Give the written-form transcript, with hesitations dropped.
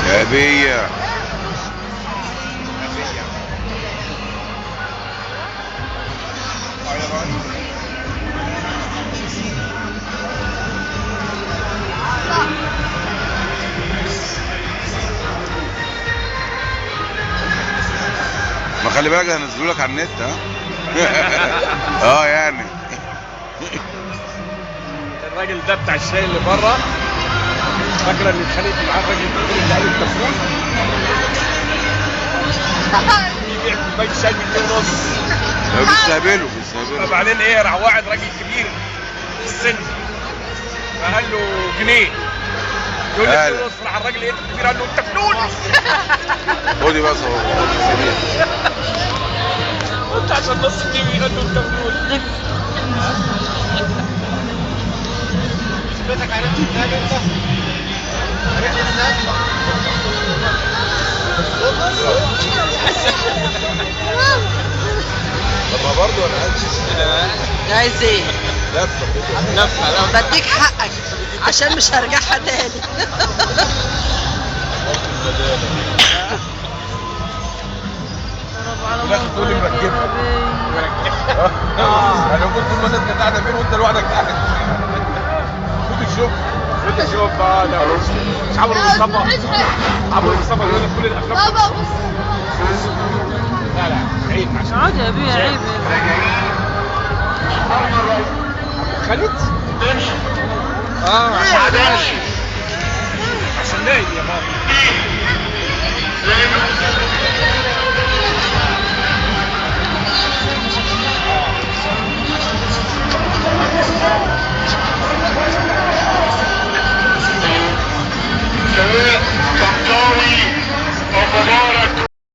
غبية. ما خلي بالك هنزلوا لك على النت. ها يعني الراجل ده بتاع الشاي اللي بره، فاكره اللي اتخانقت معاه الراجل اللي قال التفوت يبيع كوبايه شاي ب2.5. بيستهبلوا. فبعدين ايه، راح واحد راجل كبير في السن فقال له جنيه، يقول لي 2.5. راح الراجل ايه الكبير قال له انت فلول. خدي بس اهو قلت عشان نص جنيه قال له انت فلول. بيتك عرفت تنام انت؟ عرفت تنام؟ طب ما برضه انا عايز ايه؟ لفه بديك حقك عشان مش هرجعها تاني. وداخل تقول لي مركبها. انا قلت طول ما الناس كانت قاعده فين وانت لوحدك قاعد. خد الشوف ده مش عمرو مصطفى. عمرو مصطفى يقول لك كل الافلام. بابا بص. لا عيب عشان عادي يا بيه، عيب. خالد؟ عشان نايم يا ماما.